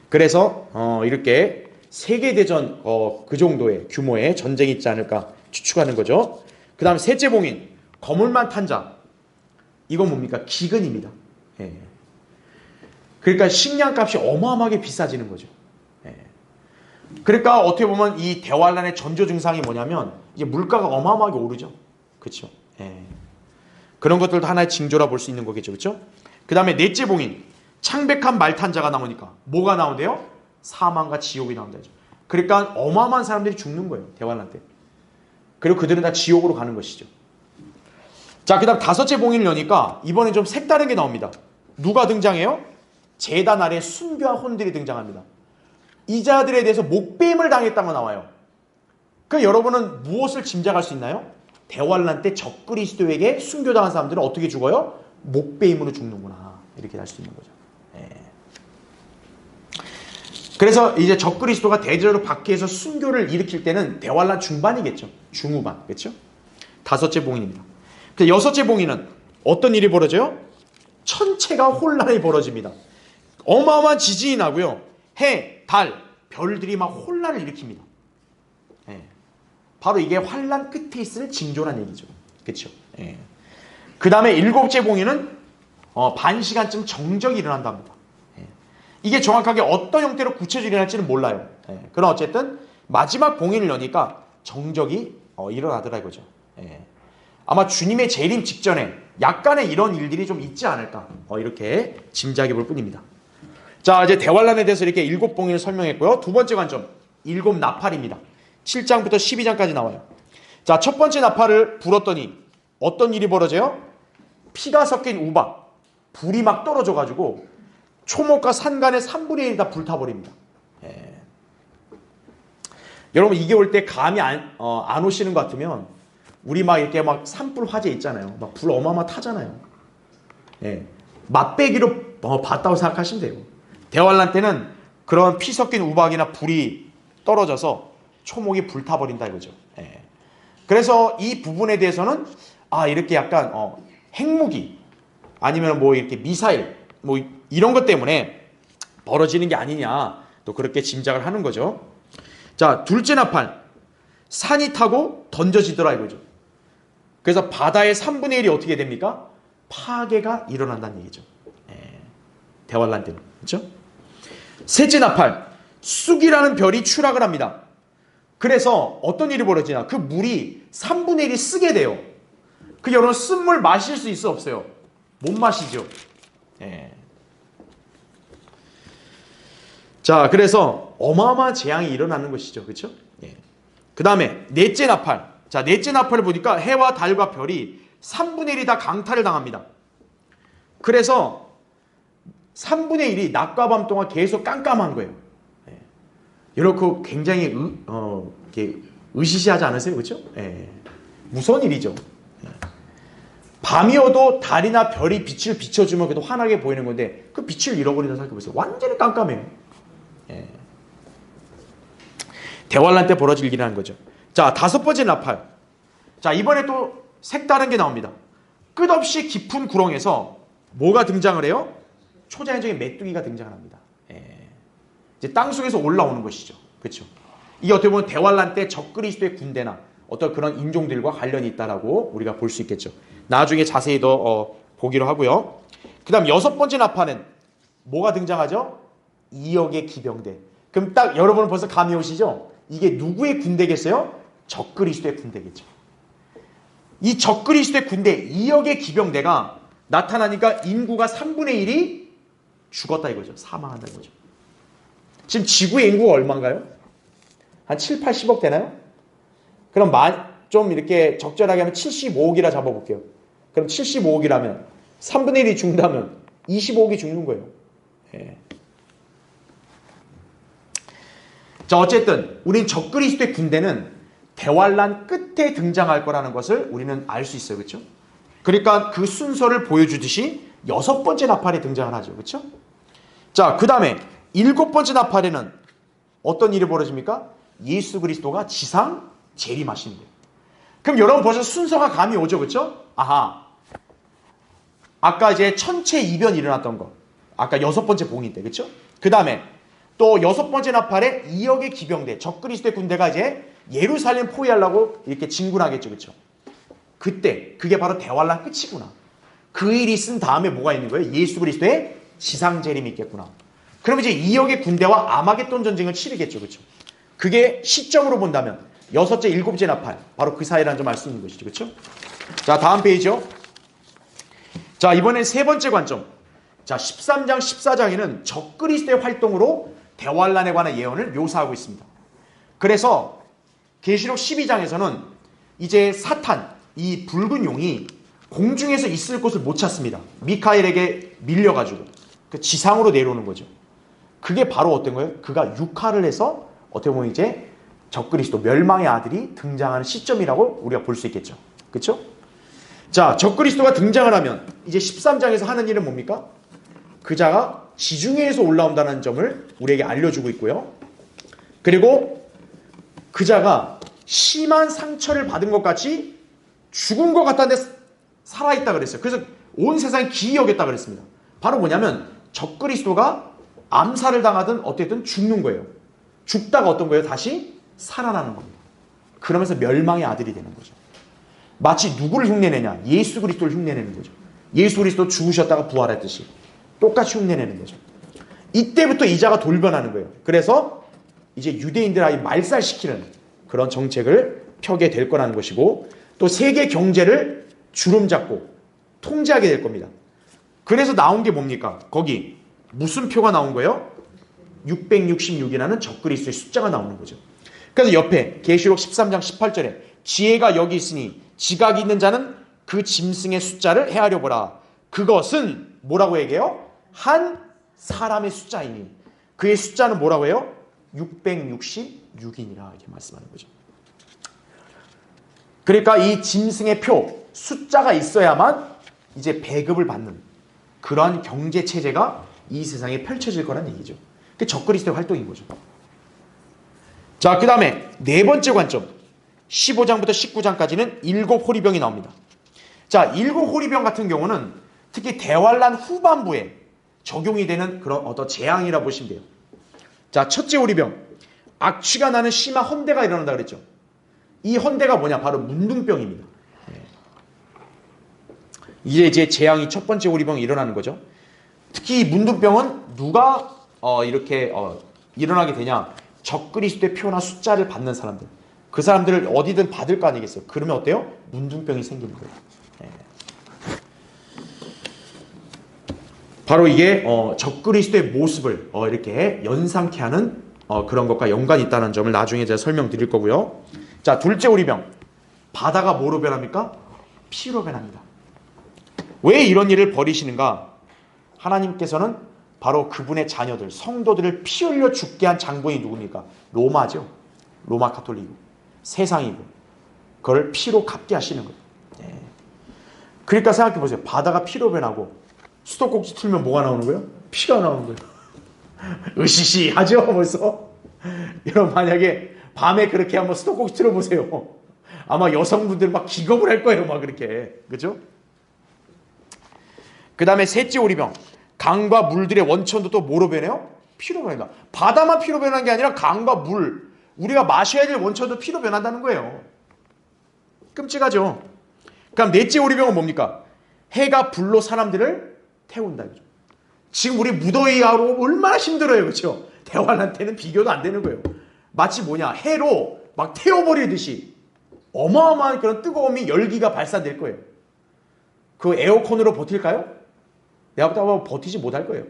그래서 이렇게 세계대전 그 정도의 규모의 전쟁이 있지 않을까 추측하는 거죠. 그 다음 셋째 봉인 거물만 탄자. 이건 뭡니까? 기근입니다. 그러니까 식량값이 어마어마하게 비싸지는 거죠. 그러니까 어떻게 보면 이 대환란의 전조 증상이 뭐냐면 이제 물가가 어마어마하게 오르죠. 그렇죠? 그런 것들도 하나의 징조라 볼 수 있는 거겠죠. 그렇죠? 그 다음에 넷째 봉인 창백한 말탄자가 나오니까 뭐가 나오대요? 사망과 지옥이 나온다죠. 그러니까 어마어마한 사람들이 죽는 거예요. 대환란 때. 그리고 그들은 다 지옥으로 가는 것이죠. 자, 그 다음 다섯째 봉인을 여니까 이번에 좀 색다른 게 나옵니다. 누가 등장해요? 제단 아래 순교한 혼들이 등장합니다. 이 자들에 대해서 목배임을 당했다고 나와요. 그 여러분은 무엇을 짐작할 수 있나요? 대환란 때 적그리스도에게 순교당한 사람들은 어떻게 죽어요? 목배임으로 죽는구나. 이렇게 할 수 있는 거죠. 그래서 이제 적그리스도가 대제로 박해해서 순교를 일으킬 때는 대환란 중반이겠죠. 중후반. 그렇죠? 다섯째 봉인입니다. 여섯째 봉인은 어떤 일이 벌어져요? 천체가 혼란이 벌어집니다. 어마어마한 지진이 나고요. 해, 달, 별들이 막 혼란을 일으킵니다. 바로 이게 환란 끝에 있을 징조란 얘기죠. 그렇죠? 그 다음에 일곱째 봉인은 반 시간쯤 정적이 일어난답니다. 이게 정확하게 어떤 형태로 구체적으로 일어날지는 몰라요. 예. 그러나 어쨌든 마지막 봉인을 여니까 정적이 일어나더라 이거죠. 예. 아마 주님의 재림 직전에 약간의 이런 일들이 좀 있지 않을까 이렇게 짐작해 볼 뿐입니다. 자, 이제 대환란에 대해서 이렇게 7봉인을 설명했고요. 두 번째 관점, 7 나팔입니다. 7장부터 12장까지 나와요. 자, 첫 번째 나팔을 불었더니 어떤 일이 벌어져요? 피가 섞인 우박, 불이 막 떨어져가지고 초목과 산간의 3분의 1이 다 불타버립니다. 예. 여러분 이게 올 때 감이 안 오시는 것 같으면 우리 막 이렇게 막 산불 화재 있잖아요. 막 불 어마어마 타잖아요. 예. 맛배기로 봤다고 생각하시면 돼요. 대환란 때는 그런 피 섞인 우박이나 불이 떨어져서 초목이 불타버린다 이거죠. 예. 그래서 이 부분에 대해서는 이렇게 약간 핵무기 아니면 뭐 이렇게 미사일 뭐 이런 것 때문에 벌어지는 게 아니냐 또 그렇게 짐작을 하는 거죠. 자, 둘째 나팔, 산이 타고 던져지더라 이거죠. 그래서 바다의 3분의 1이 어떻게 됩니까? 파괴가 일어난다는 얘기죠. 대환란 때는. 그렇죠? 셋째 나팔, 쑥이라는 별이 추락을 합니다. 그래서 어떤 일이 벌어지냐? 그 물이 3분의 1이 쓰게 돼요. 그 여러분 쓴물 마실 수 있어 없어요? 못 마시죠. 예. 자, 그래서 어마어마한 재앙이 일어나는 것이죠. 그렇죠? 예. 그 다음에 넷째 나팔. 자, 넷째 나팔을 보니까 해와 달과 별이 3분의 1이 다 강탈을 당합니다. 그래서 3분의 1이 낮과 밤 동안 계속 깜깜한 거예요. 예. 이렇게 굉장히 이렇게 으시시하지 않으세요? 그렇죠? 예. 무서운 일이죠. 예. 밤이어도 달이나 별이 빛을 비춰주면 그래도 환하게 보이는 건데 그 빛을 잃어버린다 생각해보세요. 완전히 깜깜해요. 예. 대환란 때 벌어질 일이라는 거죠. 자, 다섯 번째 나팔. 자, 이번에 또 색다른 게 나옵니다. 끝없이 깊은 구렁에서 뭐가 등장을 해요? 초자연적인 메뚜기가 등장을 합니다. 예. 이제 땅속에서 올라오는 것이죠. 그렇죠? 이게 어떻게 보면 대환란 때 적그리스도의 군대나 어떤 그런 인종들과 관련이 있다라고 우리가 볼 수 있겠죠. 나중에 자세히 더 보기로 하고요. 그 다음 여섯 번째 나팔은 뭐가 등장하죠? 2억의 기병대. 그럼 딱 여러분은 벌써 감이 오시죠? 이게 누구의 군대겠어요? 적그리스도의 군대겠죠. 이 적그리스도의 군대 2억의 기병대가 나타나니까 인구가 3분의 1이 죽었다 이거죠. 사망한다 이거죠. 지금 지구의 인구가 얼마인가요? 한 7, 80억 되나요? 그럼 좀 이렇게 적절하게 하면 75억이라 잡아볼게요. 그럼 75억이라면 3분의 1이 죽는다면 25억이 죽는 거예요. 예. 자, 어쨌든 우린 적그리스도의 군대는 대환란 끝에 등장할 거라는 것을 우리는 알 수 있어요. 그렇죠? 그러니까 그 순서를 보여주듯이 여섯 번째 나팔에 등장을 하죠. 그렇죠? 자, 그 다음에 일곱 번째 나팔에는 어떤 일이 벌어집니까? 예수 그리스도가 지상 재림하시는 거예요. 그럼 여러분 벌써 순서가 감이 오죠. 그렇죠? 아하. 아까 이제 천체 이변이 일어났던 거. 아까 여섯 번째 봉인 때. 그렇죠? 그 다음에 또 여섯 번째 나팔에 2억의 기병대, 적그리스도의 군대가 이제 예루살렘 포위하려고 이렇게 진군하겠죠. 그렇죠? 그때 그게 바로 대환란 끝이구나. 그 일이 있은 다음에 뭐가 있는 거예요? 예수 그리스도의 지상 재림이 있겠구나. 그럼 이제 2억의 군대와 아마겟돈 전쟁을 치르겠죠. 그렇죠? 그게 시점으로 본다면 여섯째, 일곱째 나팔, 바로 그 사이라는 점 알 수 있는 것이죠. 그렇죠? 자, 다음 페이지요. 자, 이번엔 세 번째 관점. 자, 13장, 14장에는 적그리스도의 활동으로 대환란에 관한 예언을 묘사하고 있습니다. 그래서 계시록 12장에서는 이제 사탄, 이 붉은 용이 공중에서 있을 곳을 못 찾습니다. 미카엘에게 밀려가지고 그 지상으로 내려오는 거죠. 그게 바로 어떤 거예요? 그가 육화를 해서 어떻게 보면 이제 적그리스도 멸망의 아들이 등장하는 시점이라고 우리가 볼 수 있겠죠. 그렇죠? 자, 적그리스도가 등장을 하면 이제 13장에서 하는 일은 뭡니까? 그자가 지중해에서 올라온다는 점을 우리에게 알려주고 있고요. 그리고 그자가 심한 상처를 받은 것 같이 죽은 것 같다는데 살아있다 그랬어요. 그래서 온 세상이 기이 여겼다 그랬습니다. 바로 뭐냐면 적그리스도가 암살을 당하든 어쨌든 죽는 거예요. 죽다가 어떤 거예요? 다시 살아나는 겁니다. 그러면서 멸망의 아들이 되는 거죠. 마치 누구를 흉내내냐? 예수 그리스도를 흉내내는 거죠. 예수 그리스도 죽으셨다가 부활했듯이 똑같이 흉내내는 거죠. 이때부터 이자가 돌변하는 거예요. 그래서 이제 유대인들 아예 말살시키는 그런 정책을 펴게 될 거라는 것이고, 또 세계 경제를 주름잡고 통제하게 될 겁니다. 그래서 나온 게 뭡니까? 거기 무슨 표가 나온 거예요? 666이라는 적그리스도의 숫자가 나오는 거죠. 그래서 옆에 계시록 13장 18절에 지혜가 여기 있으니 지각이 있는 자는 그 짐승의 숫자를 헤아려 보라. 그것은 뭐라고 얘기해요? 한 사람의 숫자이니 그의 숫자는 뭐라고 해요? 666이니라 이렇게 말씀하는 거죠. 그러니까 이 짐승의 표 숫자가 있어야만 이제 배급을 받는 그러한 경제 체제가 이 세상에 펼쳐질 거란 얘기죠. 그게 적그리스도의 활동인 거죠. 자, 그 다음에 네 번째 관점, 15장부터 19장까지는 일곱 호리병이 나옵니다. 자, 일곱 호리병 같은 경우는 특히 대환란 후반부에 적용이 되는 그런 어떤 재앙이라 보시면 돼요. 자, 첫째 호리병, 악취가 나는 심한 헌대가 일어난다 그랬죠. 이 헌대가 뭐냐? 바로 문둥병입니다. 이제 재앙이 첫 번째 호리병이 일어나는 거죠. 특히 이 문둥병은 누가 이렇게 일어나게 되냐? 적그리스도의 표나 숫자를 받는 사람들, 그 사람들을 어디든 받을 거 아니겠어요? 그러면 어때요? 문둥병이 생기는 거예요. 바로 이게 적그리스도의 모습을 이렇게 연상케 하는 그런 것과 연관이 있다는 점을 나중에 제가 설명드릴 거고요. 자, 둘째 호리병, 바다가 뭐로 변합니까? 피로 변합니다. 왜 이런 일을 벌이시는가? 하나님께서는 바로 그분의 자녀들, 성도들을 피 흘려 죽게 한 장본이 누굽니까? 로마죠. 로마 카톨릭이고 세상이고 그걸 피로 갚게 하시는 거예요. 네. 그러니까 생각해 보세요. 바다가 피로 변하고 수도꼭지 틀면 뭐가 나오는 거예요? 피가 나오는 거예요. 으시시 하죠 벌써? 여러분 만약에 밤에 그렇게 한번 수도꼭지 틀어보세요. 아마 여성분들 막 기겁을 할 거예요. 막 그렇게. 그죠? 그 다음에 셋째 호리병, 강과 물들의 원천도 또 뭐로 변해요? 피로 변한다. 바다만 피로 변하는 게 아니라 강과 물, 우리가 마셔야 될 원천도 피로 변한다는 거예요. 끔찍하죠? 그럼 넷째 호리병은 뭡니까? 해가 불로 사람들을 태운다. 그죠? 지금 우리 무더위하고 얼마나 힘들어요. 그렇죠? 대환란때는 비교도 안 되는 거예요. 마치 뭐냐? 해로 막 태워버리듯이 어마어마한 그런 뜨거움이 열기가 발산될 거예요. 그 에어컨으로 버틸까요? 내가 보다 버티지 못할 거예요.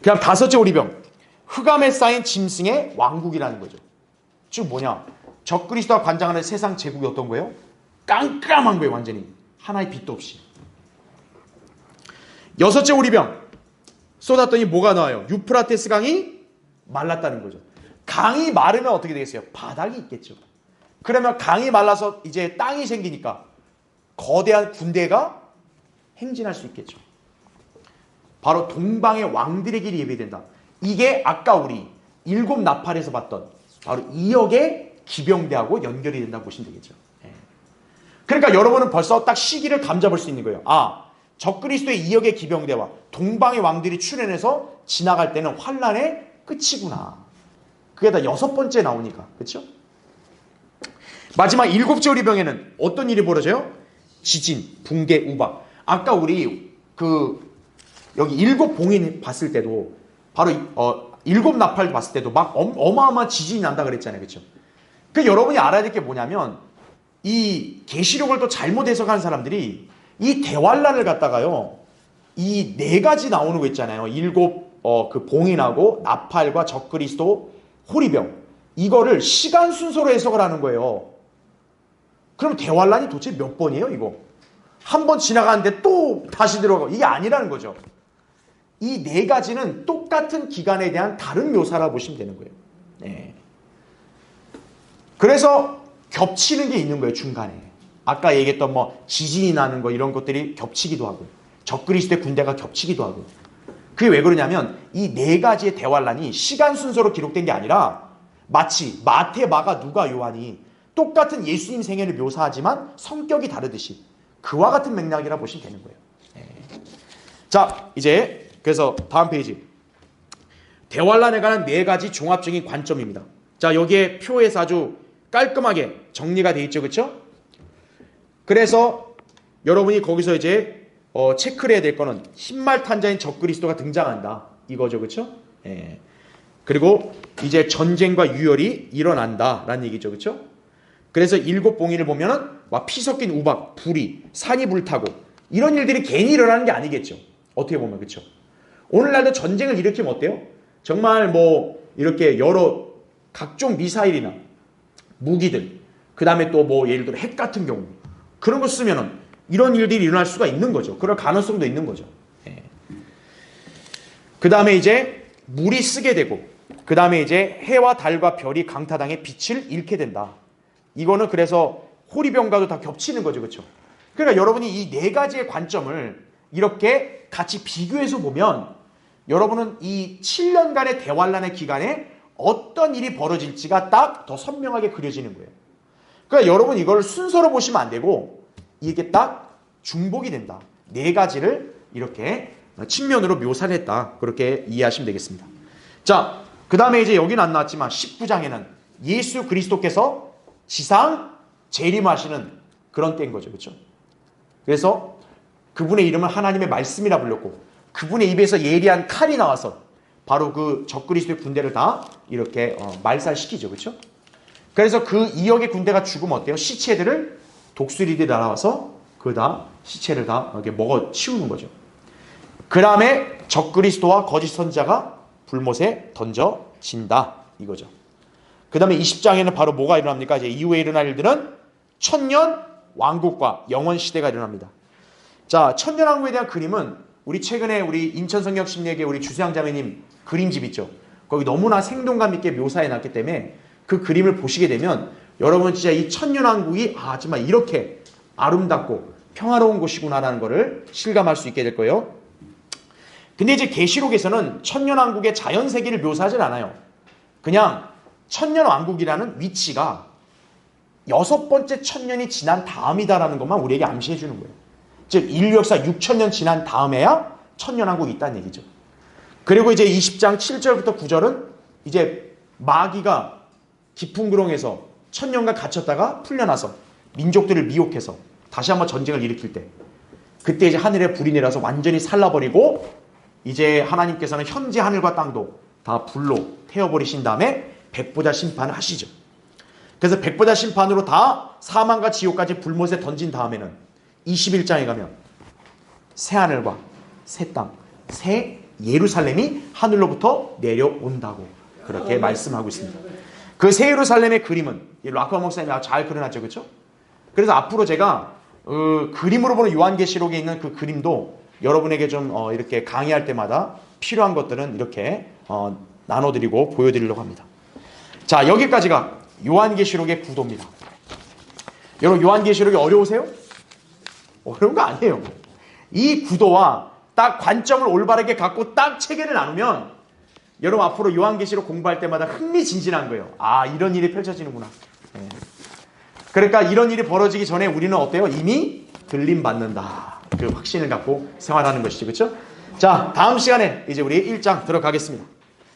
그다음 다섯째 호리병, 흑암에 쌓인 짐승의 왕국이라는 거죠. 즉 뭐냐? 적그리스도와 관장하는 세상 제국이 어떤 거예요? 깜깜한 거예요. 완전히 하나의 빛도 없이. 여섯째 호리병, 쏟았더니 뭐가 나와요? 유프라테스 강이 말랐다는 거죠. 강이 마르면 어떻게 되겠어요? 바닥이 있겠죠. 그러면 강이 말라서 이제 땅이 생기니까 거대한 군대가 행진할 수 있겠죠. 바로 동방의 왕들의 길이 예비된다. 이게 아까 우리 일곱 나팔에서 봤던 바로 2억의 기병대하고 연결이 된다고 보시면 되겠죠. 그러니까 여러분은 벌써 딱 시기를 감잡을 수 있는 거예요. 아, 적그리스도의 2억의 기병대와 동방의 왕들이 출현해서 지나갈 때는 환란의 끝이구나. 그게 다 여섯 번째 나오니까. 그렇죠? 마지막 일곱째 호리병에는 어떤 일이 벌어져요? 지진, 붕괴, 우박. 아까 우리 여기 일곱 봉인 봤을 때도 바로 일곱 나팔 봤을 때도 막 어마어마한 지진이 난다 그랬잖아요. 그렇죠? 그 여러분이 알아야 될 게 뭐냐면 이 계시록을 또 잘못 해석하는 사람들이 이 대환란을 갖다가요. 이 네 가지 나오는 거 있잖아요. 일곱 그 봉인하고 나팔과 적그리스도, 호리병. 이거를 시간 순서로 해석을 하는 거예요. 그럼 대환란이 도대체 몇 번이에요, 이거? 한 번 지나가는데 또 다시 들어가고 이게 아니라는 거죠. 이 네 가지는 똑같은 기간에 대한 다른 묘사라 보시면 되는 거예요. 네. 그래서 겹치는 게 있는 거예요, 중간에. 아까 얘기했던 뭐 지진이 나는 거 이런 것들이 겹치기도 하고 적그리스도의 군대가 겹치기도 하고. 그게 왜 그러냐면 이 네 가지의 대환란이 시간 순서로 기록된 게 아니라 마치 마태, 마가, 누가, 요한이 똑같은 예수님 생애를 묘사하지만 성격이 다르듯이 그와 같은 맥락이라 보시면 되는 거예요. 네. 자, 이제 그래서 다음 페이지. 대환란에 관한 네 가지 종합적인 관점입니다. 자, 여기에 표에서 아주 깔끔하게 정리가 돼 있죠. 그렇죠? 그래서 여러분이 거기서 이제 체크를 해야 될 거는 흰말탄자인 적그리스도가 등장한다. 이거죠. 그렇죠? 예. 그리고 이제 전쟁과 유혈이 일어난다라는 얘기죠. 그렇죠? 그래서 일곱 봉인을 보면은 막 피 섞인 우박, 불이, 산이 불타고 이런 일들이 괜히 일어나는 게 아니겠죠. 어떻게 보면 그렇죠. 오늘날도 전쟁을 일으키면 어때요? 정말 뭐 이렇게 여러 각종 미사일이나 무기들, 그 다음에 또 뭐 예를 들어 핵 같은 경우 그런 거 쓰면은 이런 일들이 일어날 수가 있는 거죠. 그럴 가능성도 있는 거죠. 예. 그 다음에 이제 물이 쓰게 되고, 그 다음에 이제 해와 달과 별이 강타당해 빛을 잃게 된다. 이거는 그래서 호리병과도 다 겹치는 거죠. 그렇죠? 그러니까 여러분이 이 네 가지의 관점을 이렇게 같이 비교해서 보면 여러분은 이 7년간의 대환란의 기간에 어떤 일이 벌어질지가 딱 더 선명하게 그려지는 거예요. 그러니까 여러분 이걸 순서로 보시면 안 되고 이게 딱 중복이 된다. 네 가지를 이렇게 측면으로 묘사를 했다. 그렇게 이해하시면 되겠습니다. 자, 그 다음에 이제 여기는 안 나왔지만 19장에는 예수 그리스도께서 지상 재림하시는 그런 때인 거죠. 그렇죠? 그래서 그분의 이름은 하나님의 말씀이라 불렸고 그분의 입에서 예리한 칼이 나와서 바로 그 적그리스도의 군대를 다 이렇게 말살시키죠. 그렇죠? 그래서 그 2억의 군대가 죽으면 어때요? 시체들을 독수리들이 날아와서 그 다 시체를 다 이렇게 먹어 치우는 거죠. 그 다음에 적그리스도와 거짓 선지자가 불못에 던져진다. 이거죠. 그 다음에 20장에는 바로 뭐가 일어납니까? 이제 이후에 일어날 일들은 천년 왕국과 영원 시대가 일어납니다. 자, 천년 왕국에 대한 그림은 우리 최근에 우리 인천성경심리학의 우리 주수양 자매님 그림집 있죠. 거기 너무나 생동감 있게 묘사해 놨기 때문에 그 그림을 보시게 되면 여러분 진짜 이 천년 왕국이 정말 이렇게 아름답고 평화로운 곳이구나라는 것을 실감할 수 있게 될 거예요. 근데 이제 계시록에서는 천년 왕국의 자연 세계를 묘사하진 않아요. 그냥 천년 왕국이라는 위치가 6번째 천년이 지난 다음이다라는 것만 우리에게 암시해 주는 거예요. 즉 인류 역사 6천년 지난 다음에야 천년 왕국이 있다는 얘기죠. 그리고 이제 20장 7절부터 9절은 이제 마귀가 깊은 구렁에서 천년간 갇혔다가 풀려나서 민족들을 미혹해서 다시 한번 전쟁을 일으킬 때 그때 이제 하늘에 불이 내려서 완전히 살라버리고 이제 하나님께서는 현재 하늘과 땅도 다 불로 태워버리신 다음에 백보자 심판을 하시죠. 그래서 백보자 심판으로 다 사망과 지옥까지 불못에 던진 다음에는 21장에 가면 새 하늘과 새 땅, 새 예루살렘이 하늘로부터 내려온다고 그렇게 말씀하고 있습니다. 그 새 예루살렘의 그림은 라크와 목사님이 아주 잘 그려놨죠. 그렇죠? 그래서 앞으로 제가 그림으로 보는 요한계시록에 있는 그 그림도 여러분에게 좀 이렇게 강의할 때마다 필요한 것들은 이렇게 나눠드리고 보여드리려고 합니다. 자, 여기까지가 요한계시록의 구도입니다. 여러분 요한계시록이 어려우세요? 어려운 거 아니에요. 이 구도와 딱 관점을 올바르게 갖고 딱 체계를 나누면 여러분 앞으로 요한계시록 공부할 때마다 흥미진진한 거예요. 아, 이런 일이 펼쳐지는구나. 네. 그러니까 이런 일이 벌어지기 전에 우리는 어때요? 이미 들림받는다. 그 확신을 갖고 생활하는 것이죠. 그렇죠? 자, 다음 시간에 이제 우리 1장 들어가겠습니다.